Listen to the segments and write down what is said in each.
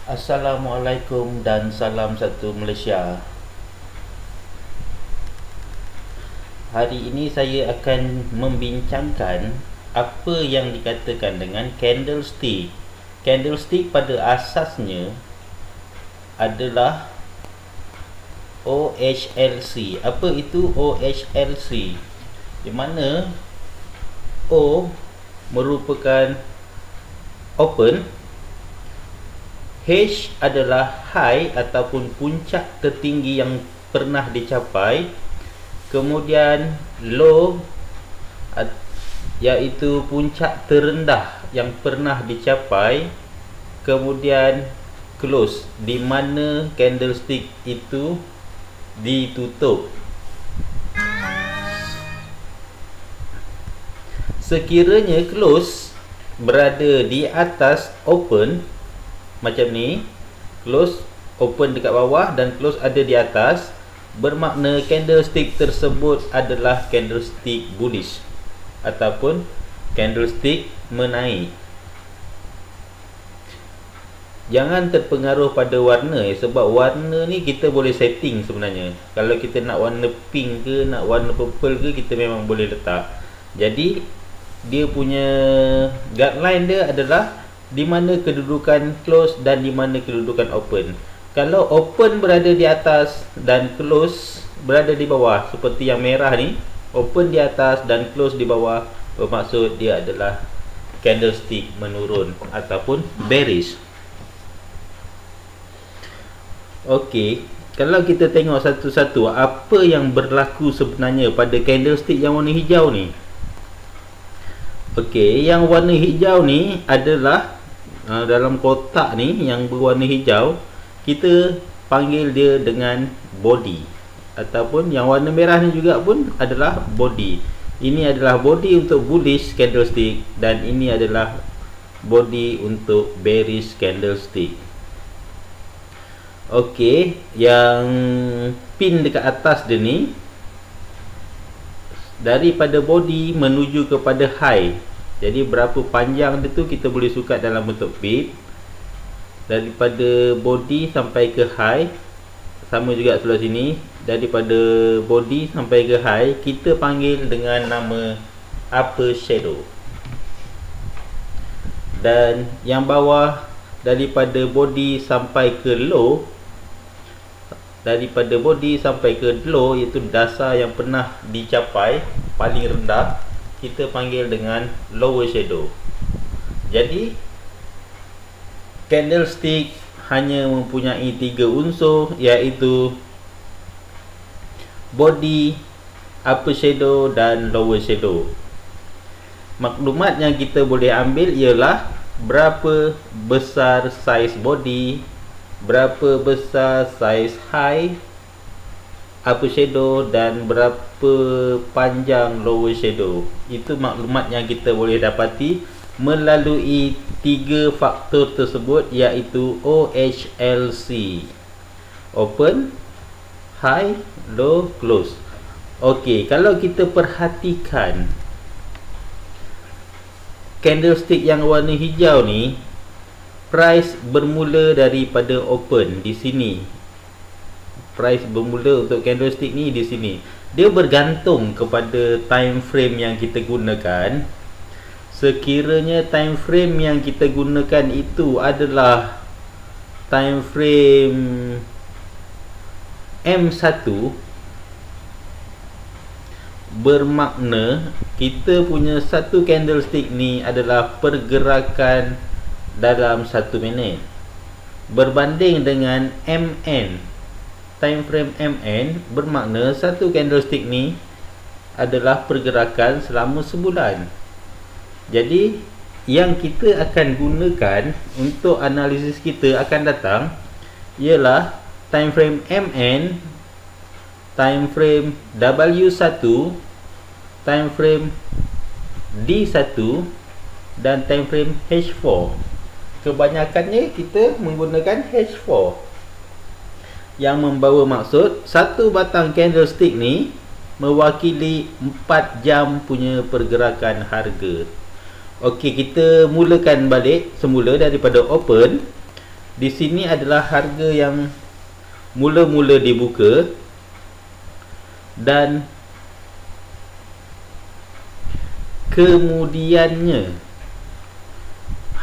Assalamualaikum dan salam satu Malaysia. Hari ini saya akan membincangkan apa yang dikatakan dengan candlestick. Candlestick pada asasnya adalah OHLC. Apa itu OHLC? Di mana O merupakan open, H adalah high ataupun puncak tertinggi yang pernah dicapai, kemudian low iaitu puncak terendah yang pernah dicapai, kemudian close di mana candlestick itu ditutup. Sekiranya close berada di atas open macam ni, close open dekat bawah dan close ada di atas, bermakna candlestick tersebut adalah candlestick bullish ataupun candlestick menaik. Jangan terpengaruh pada warna sebab warna ni kita boleh setting sebenarnya. Kalau kita nak warna pink ke, nak warna purple ke, kita memang boleh letak. Jadi dia punya guideline dia adalah di mana kedudukan close dan di mana kedudukan open. Kalau open berada di atas dan close berada di bawah, seperti yang merah ni, open di atas dan close di bawah, bermaksud dia adalah candlestick menurun ataupun bearish. Okey, kalau kita tengok satu-satu apa yang berlaku sebenarnya pada candlestick yang warna hijau ni. Okey, yang warna hijau ni adalah dalam kotak ni yang berwarna hijau, kita panggil dia dengan body, ataupun yang warna merah ni juga pun adalah body. Ini adalah body untuk bullish candlestick dan ini adalah body untuk bearish candlestick. Okey, yang pin dekat atas dia ni daripada body menuju kepada high. Jadi berapa panjang dia tu kita boleh sukat dalam bentuk pin. Daripada body sampai ke high, sama juga sebelah sini, daripada body sampai ke high kita panggil dengan nama upper shadow. Dan yang bawah daripada body sampai ke low, daripada body sampai ke low iaitu dasar yang pernah dicapai paling rendah, kita panggil dengan lower shadow. Jadi candlestick hanya mempunyai 3 unsur, iaitu body, upper shadow dan lower shadow. Maklumat yang kita boleh ambil ialah berapa besar saiz body, berapa besar saiz high, upper shadow dan berapa panjang lower shadow. Itu maklumat yang kita boleh dapati melalui 3 faktor tersebut, iaitu OHLC: open, high, low, close. Okey, kalau kita perhatikan candlestick yang warna hijau ni, price bermula daripada open di sini. Price bermula untuk candlestick ni di sini. Dia bergantung kepada time frame yang kita gunakan. Sekiranya time frame yang kita gunakan itu adalah time frame M1, bermakna kita punya satu candlestick ni adalah pergerakan dalam 1 minit. Berbanding dengan MN, time frame MN, bermakna satu candlestick ni adalah pergerakan selama sebulan. Jadi yang kita akan gunakan untuk analisis kita akan datang ialah time frame MN, time frame W1, time frame D1 dan time frame H4. Kebanyakannya kita menggunakan H4 yang membawa maksud satu batang candlestick ni mewakili 4 jam punya pergerakan harga. Okey, kita mulakan balik semula daripada open. di sini adalah harga yang mula-mula dibuka, dan kemudiannya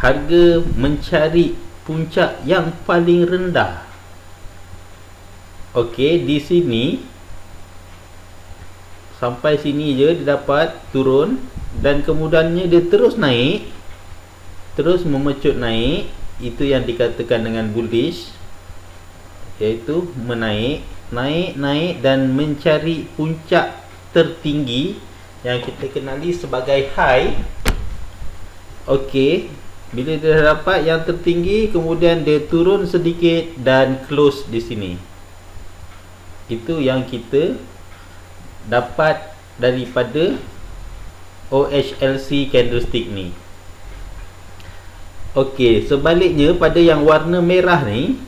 harga mencari puncak yang paling rendah. Okey, di sini sampai sini je dia dapat turun, dan kemudiannya dia terus naik, terus memecut naik. Itu yang dikatakan dengan bullish, iaitu menaik, naik dan mencari puncak tertinggi yang kita kenali sebagai high. Okey, bila dia dapat yang tertinggi, kemudian dia turun sedikit dan close di sini. Itu yang kita dapat daripada OHLC candlestick ni. Okey, sebaliknya pada yang warna merah ni,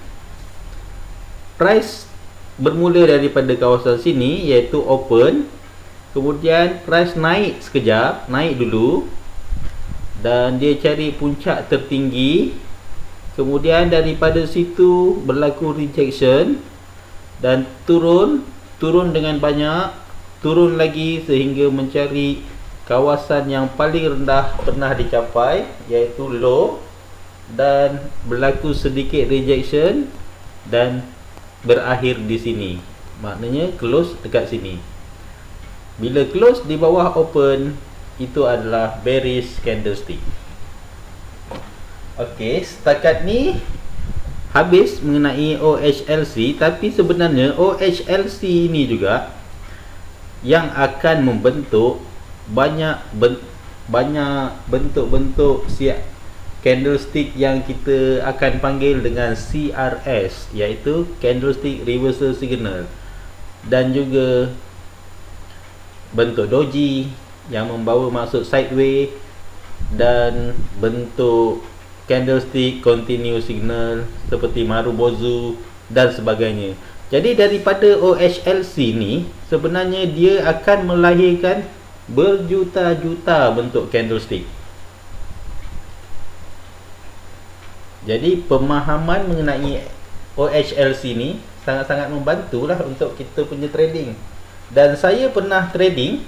price bermula daripada kawasan sini iaitu open, kemudian price naik sekejap, naik dulu, dan dia cari puncak tertinggi, kemudian daripada situ berlaku rejection dan turun dengan banyak, turun lagi sehingga mencari kawasan yang paling rendah pernah dicapai iaitu low, dan berlaku sedikit rejection dan berakhir di sini. Maknanya close dekat sini. Bila close di bawah open, itu adalah bearish candlestick. Okey, setakat ni habis mengenai OHLC, tapi sebenarnya OHLC ni juga yang akan membentuk banyak bentuk-bentuk candlestick yang kita akan panggil dengan CRS, iaitu candlestick reversal signal, dan juga bentuk doji yang membawa maksud sideways, dan bentuk candlestick continuous signal seperti Marubozu dan sebagainya. Jadi daripada OHLC ni sebenarnya dia akan melahirkan berjuta-juta bentuk candlestick. Jadi pemahaman mengenai OHLC ni sangat-sangat membantulah untuk kita punya trading. Dan saya pernah trading,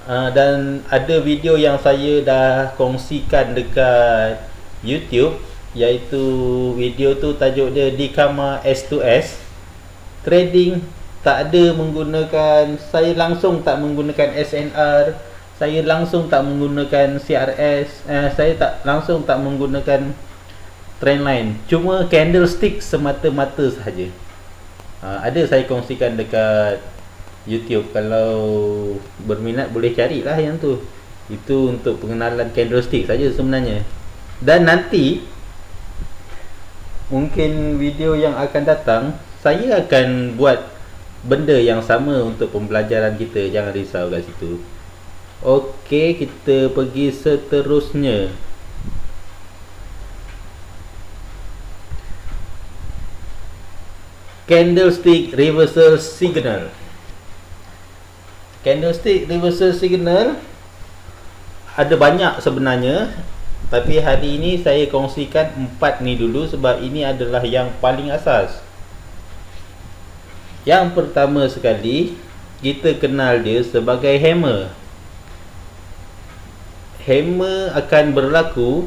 dan ada video yang saya dah kongsikan dekat YouTube, iaitu video tu tajuk dia Dikama S2S. Trading tak ada menggunakan, saya langsung tak menggunakan SNR, saya langsung tak menggunakan CRS, saya langsung tak menggunakan trendline, cuma candlestick semata-mata sahaja. Ada saya kongsikan dekat YouTube, kalau berminat boleh carilah yang tu. Itu untuk pengenalan candlestick saja sebenarnya. Dan nanti mungkin video yang akan datang saya akan buat benda yang sama untuk pembelajaran kita, jangan risau kat situ. Okey, kita pergi seterusnya. Candlestick reversal signal. Candlestick reversal signal ada banyak sebenarnya, tapi hari ini saya kongsikan 4 ni dulu sebab ini adalah yang paling asas. Yang pertama sekali, kita kenal dia sebagai hammer. Hammer akan berlaku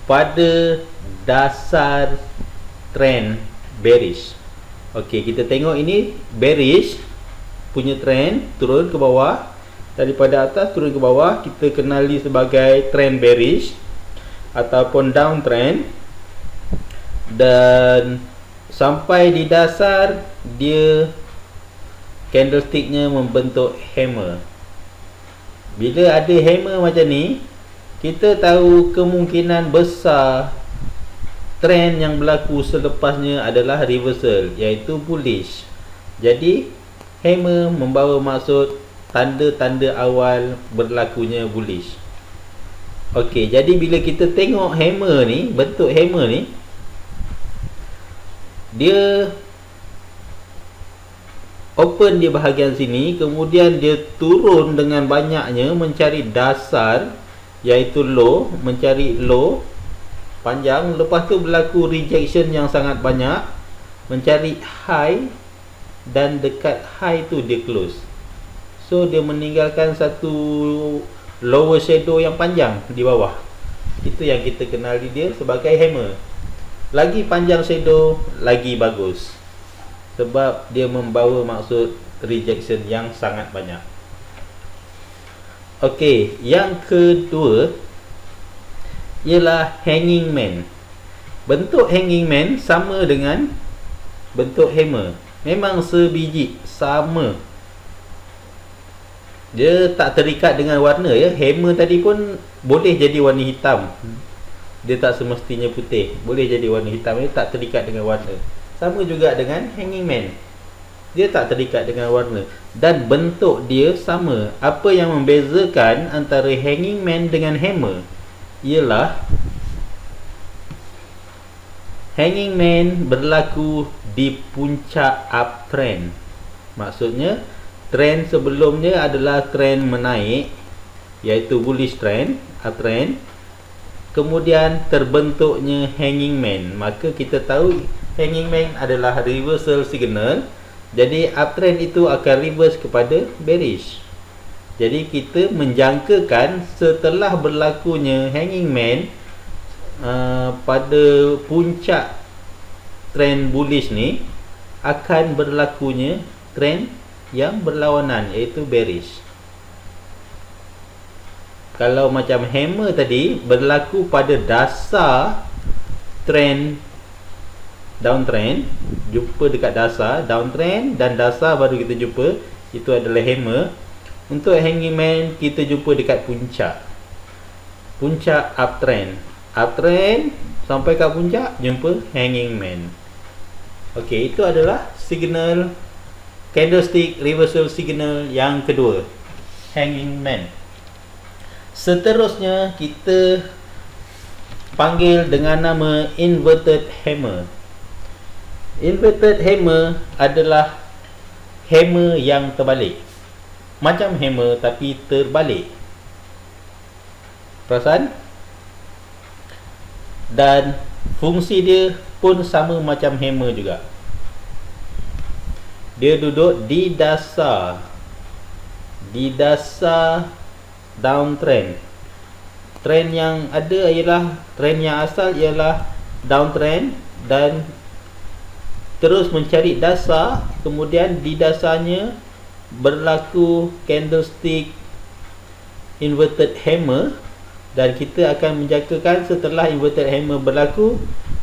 pada dasar trend bearish. Okey, kita tengok ini bearish punya trend, turun ke bawah, daripada atas turun ke bawah, kita kenali sebagai trend bearish ataupun downtrend. Dan sampai di dasar dia candlesticknya membentuk hammer. Bila ada hammer macam ni, kita tahu kemungkinan besar trend yang berlaku selepasnya adalah reversal, iaitu bullish. Jadi hammer membawa maksud tanda-tanda awal berlakunya bullish. Okey, jadi bila kita tengok hammer ni, bentuk hammer ni, dia open di bahagian sini, kemudian dia turun dengan banyaknya mencari dasar, iaitu low, mencari low, panjang, lepas tu berlaku rejection yang sangat banyak, mencari high, dan dekat high tu dia close. So dia meninggalkan satu lower shadow yang panjang di bawah. Itu yang kita kenali dia sebagai hammer. Lagi panjang shadow, lagi bagus, sebab dia membawa maksud rejection yang sangat banyak. Okey, yang kedua ialah hanging man. Bentuk hanging man sama dengan bentuk hammer. Memang sebiji, sama. Dia tak terikat dengan warna ya. Hammer tadi pun boleh jadi warna hitam. Dia tak semestinya putih. Boleh jadi warna hitam. Dia tak terikat dengan warna. Sama juga dengan hanging man. Dia tak terikat dengan warna. Dan bentuk dia sama. Apa yang membezakan antara hanging man dengan hammer ialah hanging man berlaku di puncak uptrend. Maksudnya trend sebelumnya adalah trend menaik, iaitu bullish trend, uptrend. Kemudian terbentuknya hanging man. Maka kita tahu hanging man adalah reversal signal. Jadi uptrend itu akan reverse kepada bearish. Jadi kita menjangkakan setelah berlakunya hanging man pada puncak trend bullish ni akan berlakunya trend yang berlawanan, iaitu bearish. Kalau macam hammer tadi berlaku pada dasar trend downtrend, jumpa dekat dasar downtrend dan dasar baru kita jumpa, itu adalah hammer. Untuk hanging man kita jumpa dekat puncak uptrend sampai ke puncak jumpa hanging man. Okey, itu adalah signal candlestick reversal signal yang kedua, hanging man. Seterusnya kita panggil dengan nama inverted hammer. Inverted hammer adalah hammer yang terbalik. Macam hammer tapi terbalik. Perasan? Dan fungsi dia pun sama macam hammer juga. Dia duduk di dasar downtrend. Trend yang ada ialah, trend yang asal ialah downtrend, dan terus mencari dasar. Kemudian di dasarnya berlaku candlestick inverted hammer, dan kita akan menjangkakan setelah inverted hammer berlaku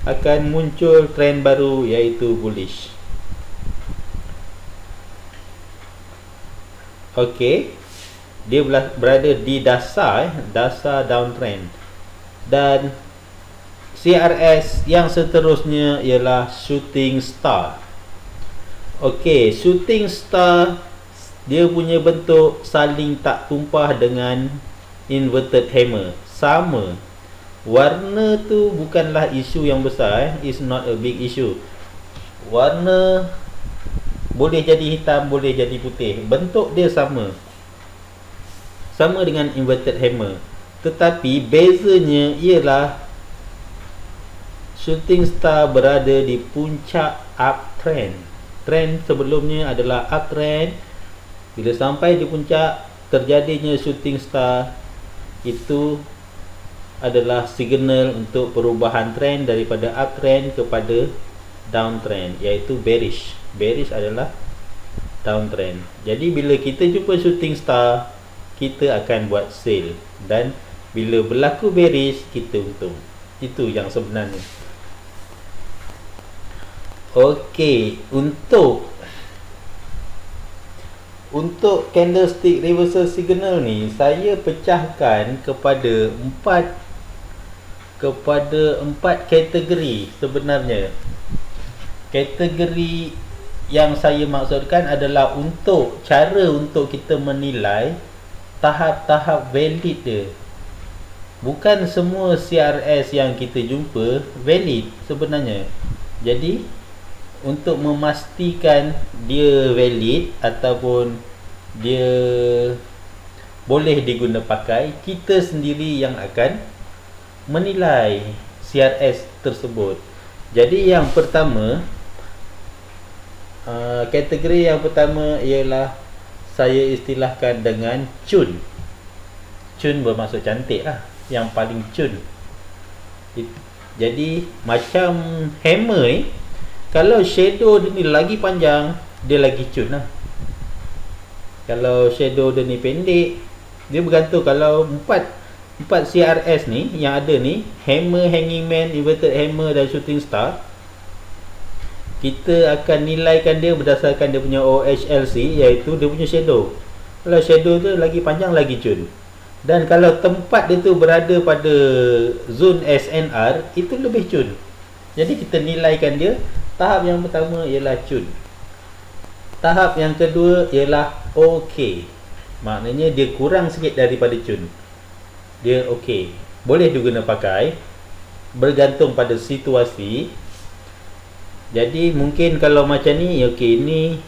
akan muncul trend baru, iaitu bullish. Okey, dia berada di dasar downtrend. Dan CRS yang seterusnya ialah shooting star. Okey, shooting star dia punya bentuk saling tak tumpah dengan inverted hammer. Sama. Warna tu bukanlah isu yang besar, it's not a big issue. Warna boleh jadi hitam, boleh jadi putih. Bentuk dia sama. Sama dengan inverted hammer. Tetapi bezanya ialah shooting star berada di puncak uptrend. Trend sebelumnya adalah uptrend. Bila sampai di puncak, terjadinya shooting star, itu adalah signal untuk perubahan trend daripada uptrend kepada downtrend, iaitu bearish. Bearish adalah downtrend. Jadi bila kita jumpa shooting star, kita akan buat sell, dan bila berlaku bearish, kita untung. Itu yang sebenarnya. Okey, untuk candlestick reversal signal ni, saya pecahkan kepada empat kategori sebenarnya. Kategori yang saya maksudkan adalah untuk cara untuk kita menilai tahap-tahap valid dia. Bukan semua CRS yang kita jumpa valid sebenarnya. Jadi untuk memastikan dia valid ataupun dia boleh diguna pakai, kita sendiri yang akan menilai CRS tersebut. Jadi yang pertama, kategori yang pertama ialah saya istilahkan dengan cun. Cun bermaksud cantik lah, yang paling cun. Jadi macam hammer ni, kalau shadow dia ni lagi panjang, dia lagi cun lah. Kalau shadow dia ni pendek, dia bergantung. Kalau 4 CRS ni yang ada ni, hammer, hanging man, inverted hammer dan shooting star, kita akan nilaikan dia berdasarkan dia punya OHLC, iaitu dia punya shadow. Kalau shadow tu lagi panjang, lagi cun. Dan kalau tempat dia tu berada pada zone SNR, itu lebih cun. Jadi kita nilaikan dia. Tahap yang pertama ialah cun. Tahap yang kedua ialah OK. Maknanya dia kurang sikit daripada cun. Dia OK, boleh diguna pakai, bergantung pada situasi. Jadi mungkin kalau macam ni, OK, ni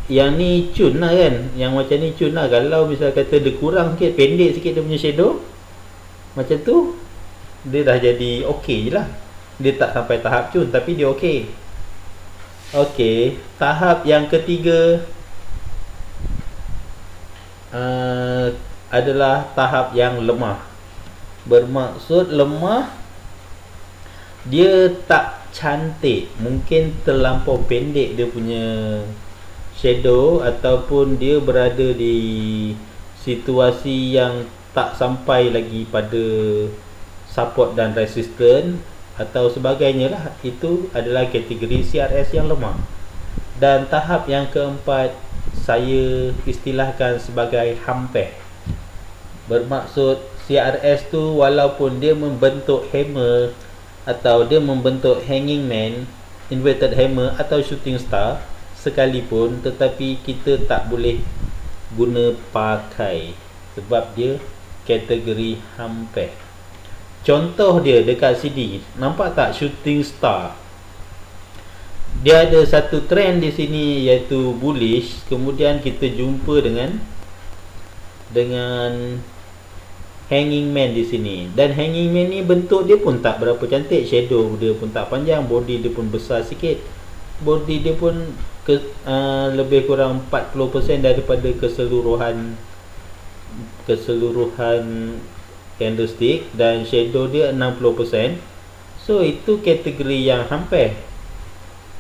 yang ni cun lah kan, yang macam ni cun lah. Kalau misal kata dia kurang sikit, pendek sikit dia punya shadow, macam tu, dia dah jadi OK je lah. Dia tak sampai tahap cun, tapi dia OK. OK, tahap yang ketiga adalah tahap yang lemah. Bermaksud lemah, dia tak cantik, mungkin terlampau pendek dia punya shadow, ataupun dia berada di situasi yang tak sampai lagi pada support dan resistance atau sebagainya lah. Itu adalah kategori CRS yang lemah. Dan tahap yang keempat saya istilahkan sebagai hampir. Bermaksud CRS tu walaupun dia membentuk hammer atau dia membentuk hanging man, inverted hammer atau shooting star sekalipun, tetapi kita tak boleh guna pakai sebab dia kategori hampir. Contoh dia dekat sini, nampak tak shooting star? Dia ada satu trend di sini iaitu bullish, kemudian kita jumpa dengan hanging man di sini. Dan hanging man ni bentuk dia pun tak berapa cantik, shadow dia pun tak panjang, body dia pun besar sikit. Body dia pun lebih kurang 40% daripada keseluruhan candlestick, dan shadow dia 60%. So itu kategori yang hampir.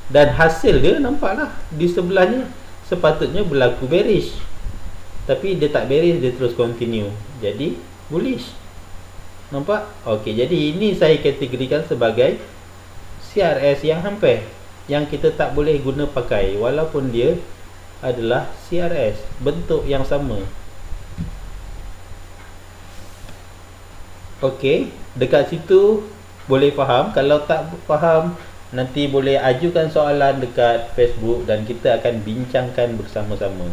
Dan hasil dia nampaklah di sebelahnya sepatutnya berlaku bearish, tapi dia tak bearish, dia terus continue, jadi bullish. Nampak? Okey, jadi ini saya kategorikan sebagai CRS yang hampir, yang kita tak boleh guna pakai walaupun dia adalah CRS, bentuk yang sama. Okey, dekat situ boleh faham. Kalau tak faham, nanti boleh ajukan soalan dekat Facebook dan kita akan bincangkan bersama-sama.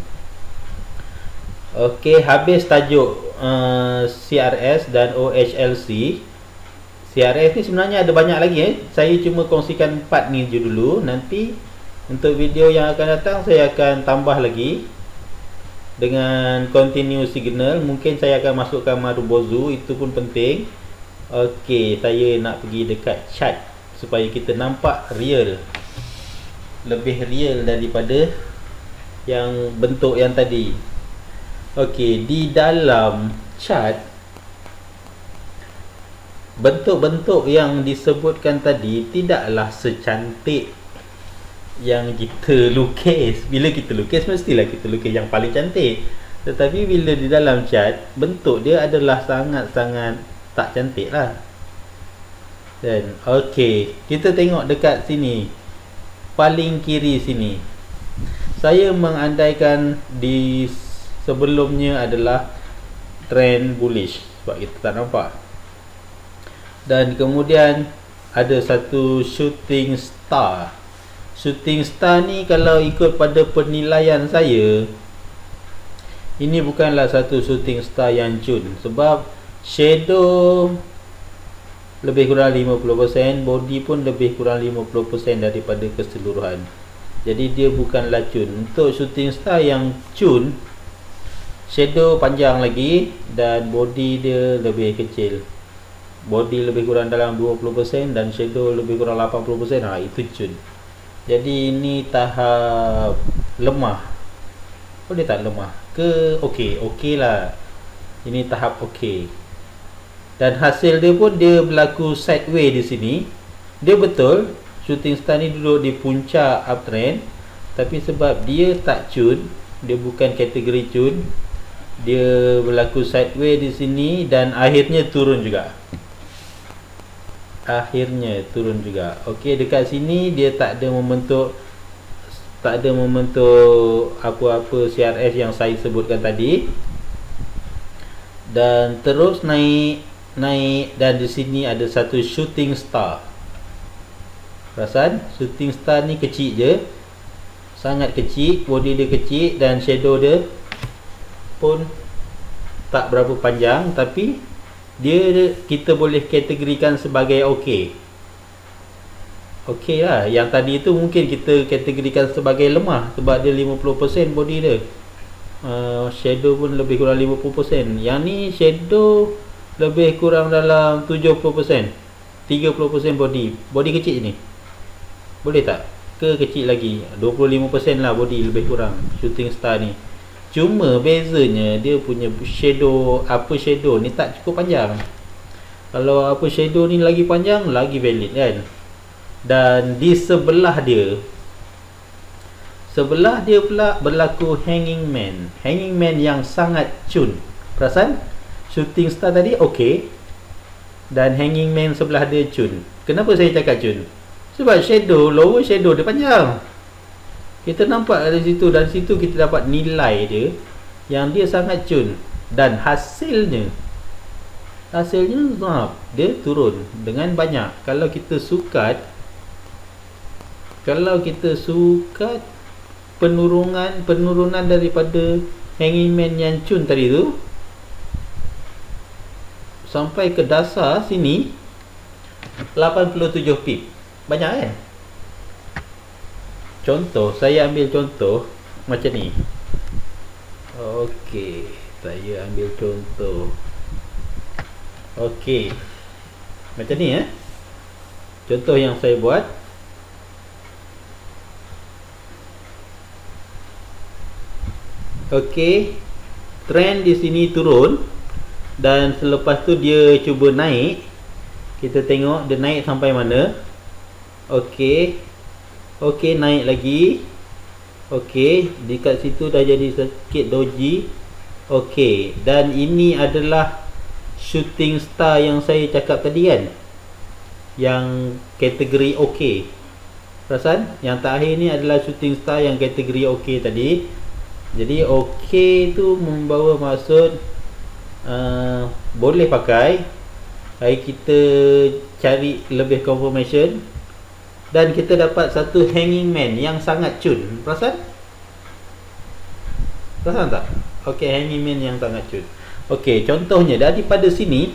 Okey, habis tajuk CRS dan OHLC. CRS ni sebenarnya ada banyak lagi. Saya cuma kongsikan 4 ni je dulu. Nanti untuk video yang akan datang saya akan tambah lagi dengan continue signal. Mungkin saya akan masukkan Marubozu, itu pun penting. Okey, saya nak pergi dekat chart supaya kita nampak real, lebih real daripada yang bentuk yang tadi. Okey, di dalam chart, bentuk-bentuk yang disebutkan tadi tidaklah secantik yang kita lukis. Bila kita lukis, mestilah kita lukis yang paling cantik. Tetapi bila di dalam chart, bentuk dia adalah sangat-sangat tak cantik lah. Dan okey, kita tengok dekat sini, paling kiri sini, saya mengandaikan di sebelumnya adalah trend bullish sebab kita tak nampak. Dan kemudian ada satu shooting star. Shooting star ni kalau ikut pada penilaian saya, ini bukanlah satu shooting star yang cun, sebab shadow lebih kurang 50%, body pun lebih kurang 50% daripada keseluruhan. Jadi dia bukanlah cun. Untuk shooting star yang cun, shadow panjang lagi dan body dia lebih kecil. body lebih kurang dalam 20% dan shadow lebih kurang 80%, itu cun. Jadi ini tahap lemah. Boleh tak lemah ke okey lah. Ini tahap okey. Dan hasil dia pun dia berlaku sideway di sini. Dia betul shooting star ni duduk di puncak uptrend, tapi sebab dia tak cun, dia bukan kategori cun, dia berlaku sideway di sini dan akhirnya turun juga. Okey, dekat sini dia tak ada membentuk apa-apa CRS yang saya sebutkan tadi. Dan terus naik dan di sini ada satu shooting star. Perasan shooting star ni kecil je, sangat kecil, body dia kecil dan shadow dia pun tak berapa panjang, tapi kita boleh kategorikan sebagai okey lah. Yang tadi itu mungkin kita kategorikan sebagai lemah sebab dia 50% body dia, shadow pun lebih kurang 50%. Yang ni shadow lebih kurang dalam 70%, 30% body kecil ni. Boleh tak? Ke kecil lagi? 25% lah body lebih kurang shooting star ni. Cuma bezanya dia punya shadow ni tak cukup panjang. Kalau upper shadow ni lagi panjang, lagi valid kan. Dan di sebelah dia pula berlaku hanging man yang sangat cun. Perasan shooting star tadi okey, dan hanging man sebelah dia cun. Kenapa saya cakap cun? Sebab lower shadow dia panjang. Kita nampak dari situ, dan situ kita dapat nilai dia yang dia sangat cun. Dan hasilnya dia turun dengan banyak. Kalau kita sukat penurunan daripada hanging man yang cun tadi tu sampai ke dasar sini 87 pip. Banyak kan? Contoh, saya ambil contoh macam ni. Okey, saya ambil contoh. Okey, macam ni contoh yang saya buat. Okey, trend di sini turun, dan selepas tu dia cuba naik. Kita tengok dia naik sampai mana. Okey, naik lagi. Okey, dekat situ dah jadi sedikit doji. Okey, dan ini adalah shooting star yang saya cakap tadi kan, yang kategori okey. Perasan? Yang terakhir ni adalah shooting star yang kategori okey tadi. Jadi okey tu membawa maksud boleh pakai. Hari kita cari lebih confirmation, dan kita dapat satu hanging man yang sangat cun. Perasan tak? Okey, hanging man yang sangat cun. Okey, contohnya daripada sini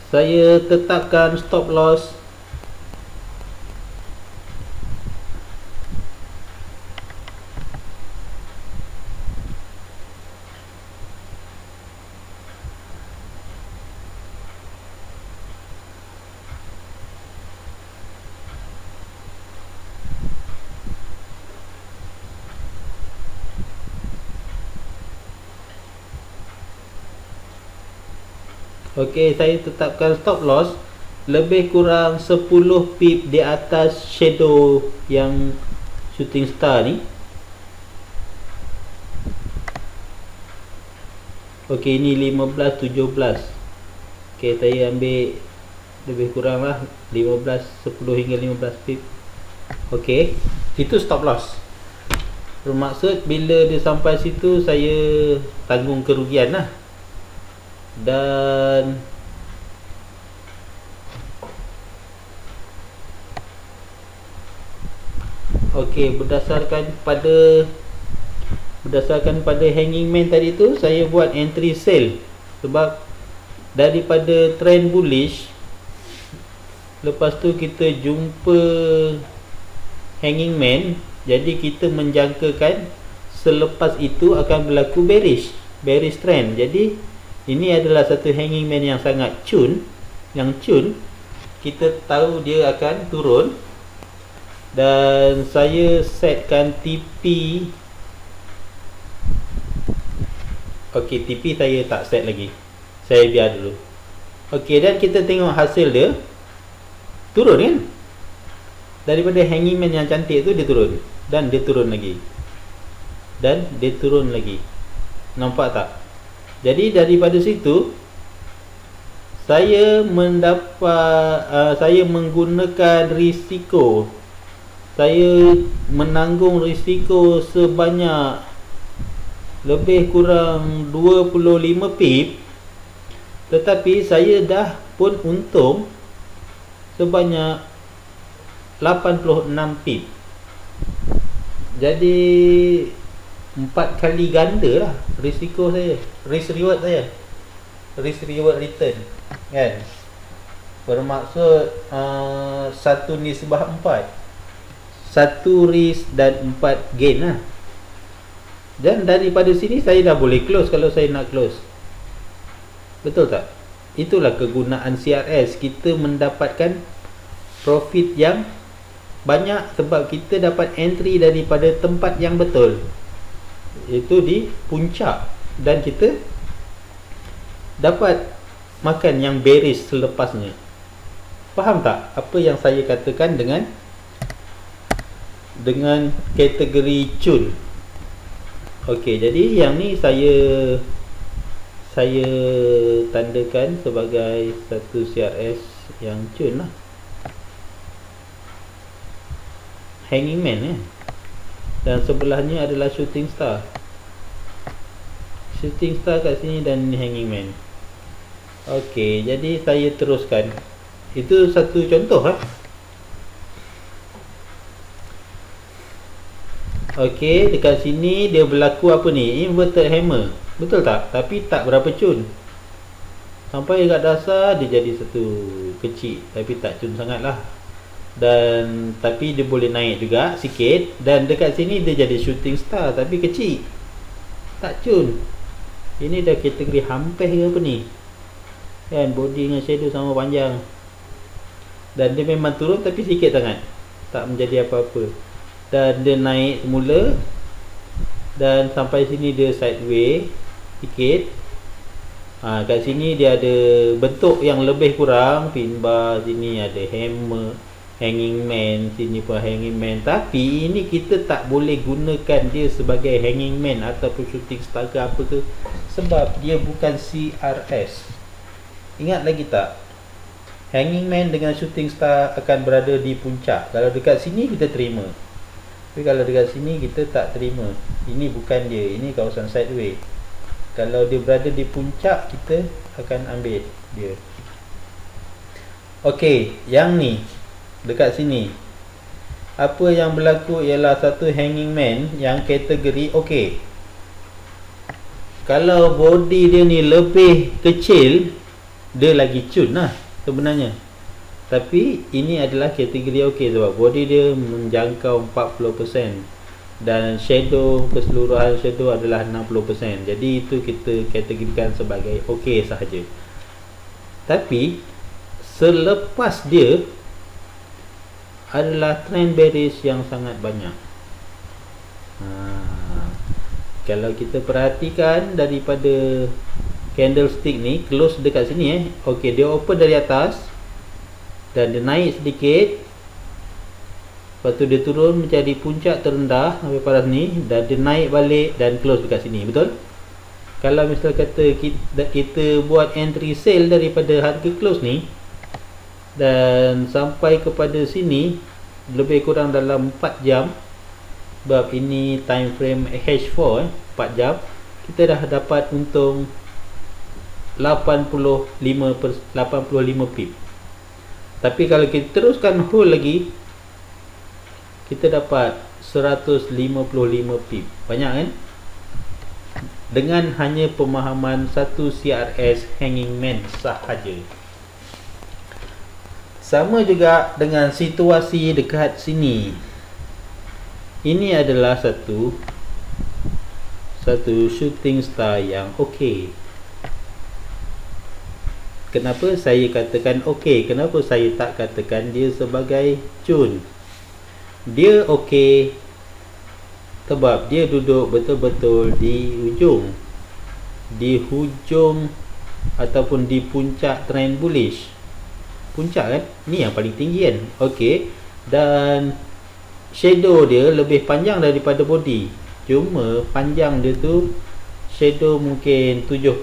saya tetapkan stop loss Okey, saya tetapkan stop loss lebih kurang 10 pip di atas shadow yang shooting star ni. Okey, ini 15, 17. Okey, saya ambil lebih kurang lah 15, 10 hingga 15 pip. Okey, itu stop loss. Bermaksud bila dia sampai situ saya tanggung kerugian lah. Dan okey, berdasarkan pada hanging man tadi tu, saya buat entry sell. Sebab daripada trend bullish, lepas tu kita jumpa hanging man, jadi kita menjangkakan selepas itu akan berlaku bearish. bearish trend. Jadi ini adalah satu hanging man yang sangat cun. Yang cun, kita tahu dia akan turun. Dan saya setkan TP. Okey, TP saya tak set lagi. Saya biar dulu. Okey, dan kita tengok hasil dia turun kan? Daripada hanging man yang cantik tu dia turun. Dan dia turun lagi. Dan dia turun lagi. Nampak tak? Jadi daripada situ saya saya menggunakan risiko. Saya menanggung risiko sebanyak lebih kurang 25 pip. Tetapi saya dah pun untung sebanyak 86 pip. Jadi 4 kali ganda lah risiko saya, risk reward saya, risk reward return kan. Bermaksud 1 nisbah 4, 1 risk dan 4 gain lah. Dan daripada sini saya dah boleh close kalau saya nak close. Betul tak? Itulah kegunaan CRS. Kita mendapatkan profit yang banyak sebab kita dapat entry daripada tempat yang betul, iaitu di puncak, dan kita dapat makan yang bearish selepasnya. Faham tak apa yang saya katakan dengan kategori cun? Okey, jadi yang ni saya tandakan sebagai satu CRS yang cun lah. Hanging man dan sebelahnya adalah shooting star. Shooting star kat sini dan hanging man. Okey, jadi saya teruskan. Itu satu contoh lah. Okey, dekat sini dia berlaku apa ni? Inverted hammer. Betul tak? Tapi tak berapa cun. Sampai dekat dasar dia jadi satu kecil, tapi tak cun sangat lah. Dan tapi dia boleh naik juga sikit. Dan dekat sini dia jadi shooting star, tapi kecil, tak cun. Ini dah kategori hampir ke apa ni kan, body dengan shadow sama panjang. Dan dia memang turun tapi sikit sangat, tak menjadi apa-apa. Dan dia naik semula, dan sampai sini dia sideways sikit. Kat sini dia ada bentuk yang lebih kurang, pin bar, sini ada hammer, hanging man, sini pun hanging man. Tapi ini kita tak boleh gunakan dia sebagai hanging man ataupun shooting star ke apa ke, sebab dia bukan CRS. Ingat lagi tak? Hanging man dengan shooting star akan berada di puncak. Kalau dekat sini kita terima, tapi kalau dekat sini kita tak terima. Ini bukan dia, ini kawasan sideways. Kalau dia berada di puncak, kita akan ambil dia. Okey, yang ni dekat sini, apa yang berlaku ialah satu hanging man yang kategori okey. Kalau body dia ni lebih kecil, dia lagi cun lah sebenarnya. Tapi ini adalah kategori okey sebab body dia menjangkau 40% dan shadow, keseluruhan shadow adalah 60%. Jadi itu kita kategorikan sebagai okey sahaja. Tapi selepas dia adalah trend bearish yang sangat banyak. Kalau kita perhatikan daripada candlestick ni, close dekat sini okey, dia open dari atas dan dia naik sedikit, lepas tu dia turun menjadi puncak terendah sampai pada ni, dan dia naik balik dan close dekat sini. Betul? Kalau misal kata kita buat entry sale daripada harga close ni dan sampai kepada sini lebih kurang dalam 4 jam, sebab ini time frame H4 4 jam, kita dah dapat untung 85 pip. Tapi kalau kita teruskan hold lagi, kita dapat 155 pip. Banyak kan? Dengan hanya pemahaman satu CRS hanging man sahaja. Sama juga dengan situasi dekat sini. Ini adalah satu shooting star yang okey. Kenapa saya katakan okey? Kenapa saya tak katakan dia sebagai cun? Dia okey sebab dia duduk betul-betul di hujung ataupun di puncak trend bullish. Puncak kan? Ni yang paling tinggi kan? Okey. Dan shadow dia lebih panjang daripada body. Cuma panjang dia tu shadow mungkin 70%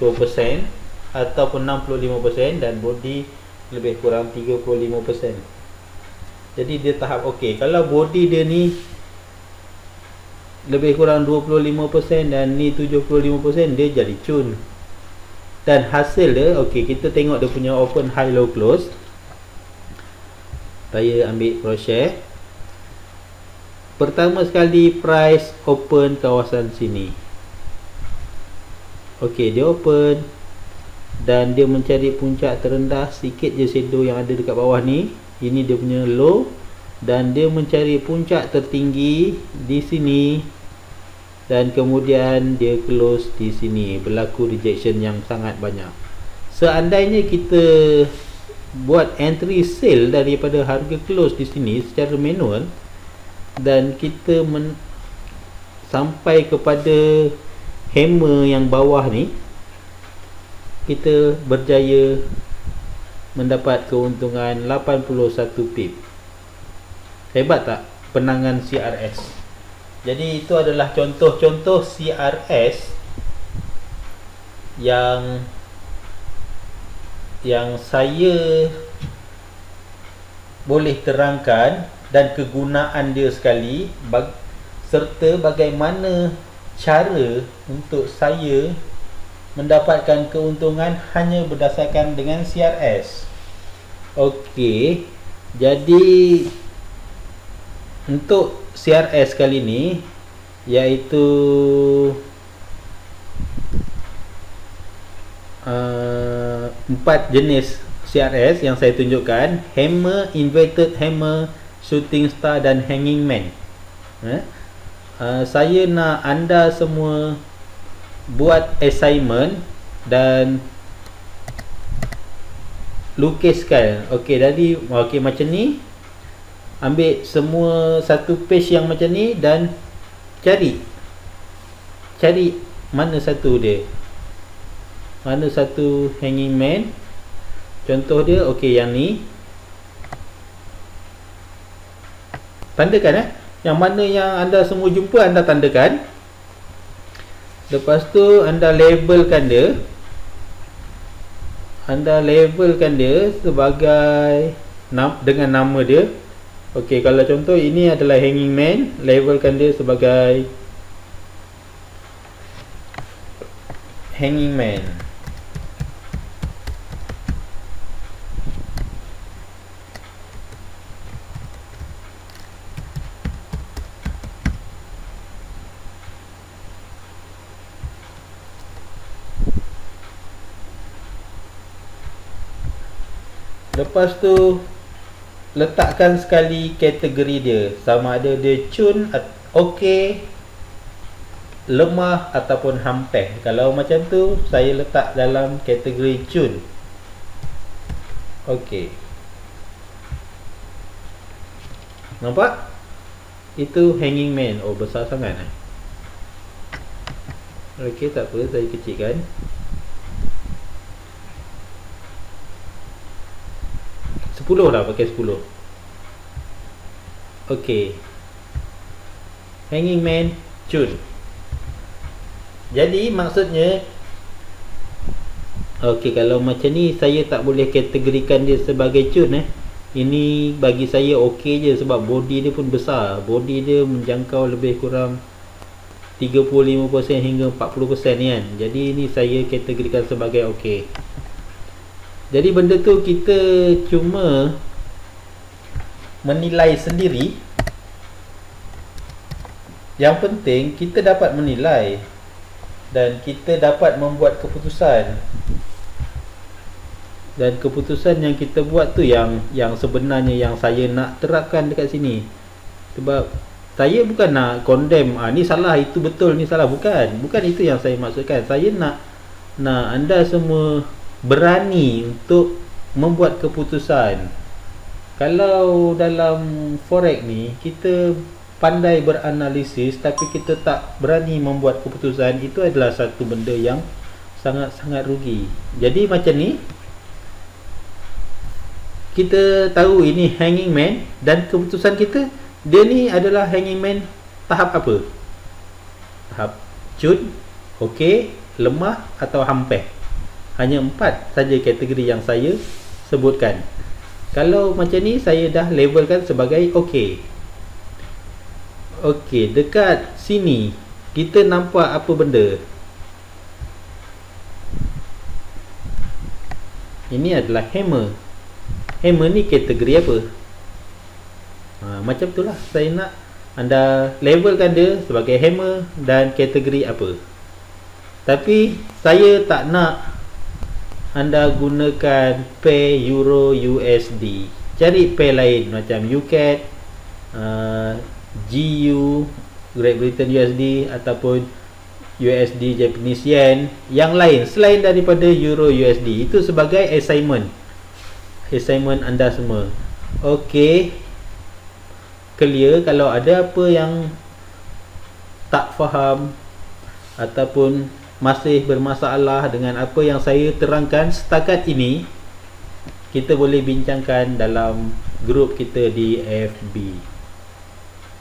ataupun 65% dan body lebih kurang 35%. Jadi dia tahap okey. Kalau body dia ni lebih kurang 25% dan ni 75%, dia jadi cun. Dan hasil dia okey, kita tengok dia punya open high low close. Saya ambil crosshair. Pertama sekali price open kawasan sini. Okey, dia open dan dia mencari puncak terendah, sikit je shadow yang ada dekat bawah ni. Ini dia punya low dan dia mencari puncak tertinggi di sini dan kemudian dia close di sini. Berlaku rejection yang sangat banyak. Seandainya kita buat entry sale daripada harga close di sini secara manual dan kita sampai kepada hammer yang bawah ni, kita berjaya mendapat keuntungan 81 pip. Hebat tak penangan CRS? Jadi itu adalah contoh-contoh CRS yang saya boleh terangkan dan kegunaan dia sekali, serta bagaimana cara untuk saya mendapatkan keuntungan hanya berdasarkan dengan CRS. Okey, jadi untuk CRS kali ni iaitu 4 jenis CRS yang saya tunjukkan: hammer, inverted hammer, shooting star dan hanging man. Saya nak anda semua buat assignment dan lukiskan. Okey, jadi macam ni. Ambil semua satu page yang macam ni dan cari mana satu dia, mana satu hanging man. Contoh dia, okey, yang ni tandakan yang mana yang anda semua jumpa, anda tandakan. Lepas tu anda labelkan dia. Anda labelkan dia sebagai dengan nama dia. Okey, kalau contoh ini adalah hanging man, labelkan dia sebagai hanging man. Lepas tu letakkan sekali kategori dia, sama ada dia cun, okey, lemah ataupun hampir. Kalau macam tu saya letak dalam kategori cun. Okey, nampak? Itu hanging man. Oh, besar sangat. Okey, tak apa, saya kecilkan. Sepuluh lah, pakai 10. Okey, hanging man, cun. Jadi maksudnya, okey, kalau macam ni saya tak boleh kategorikan dia sebagai cun. Ini bagi saya okey je sebab body dia pun besar. Body dia menjangkau lebih kurang 35% hingga 40% ni kan. Jadi ini saya kategorikan sebagai okey. Jadi benda tu kita cuma menilai sendiri. Yang penting kita dapat menilai dan kita dapat membuat keputusan. Dan keputusan yang kita buat tu yang sebenarnya yang saya nak terapkan dekat sini. Sebab Saya bukan nak condemn ni salah, itu betul, ni salah, bukan itu yang saya maksudkan. Saya nak anda semua berani untuk membuat keputusan. Kalau dalam forex ni kita pandai beranalisis tapi kita tak berani membuat keputusan, itu adalah satu benda yang sangat-sangat rugi. Jadi macam ni, kita tahu ini hanging man, dan keputusan kita, dia ni adalah hanging man tahap apa? Tahap cun, okey, lemah atau hampir. Hanya 4 saja kategori yang saya sebutkan. Kalau macam ni saya dah labelkan sebagai okey. Okey, dekat sini kita nampak apa benda? Ini adalah hammer. Hammer ni kategori apa? Macam itulah saya nak anda labelkan dia sebagai hammer dan kategori apa. Tapi saya tak nak anda gunakan pair Euro USD. Cari pair lain macam UCAD, GU Great Britain USD, ataupun USD Japanese Yen yang lain selain daripada Euro USD. Itu sebagai assignment anda semua. Okey, clear. Kalau ada apa yang tak faham ataupun masih bermasalah dengan apa yang saya terangkan setakat ini, kita boleh bincangkan dalam grup kita di FB.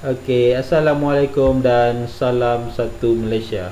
Okey, Assalamualaikum dan salam satu Malaysia.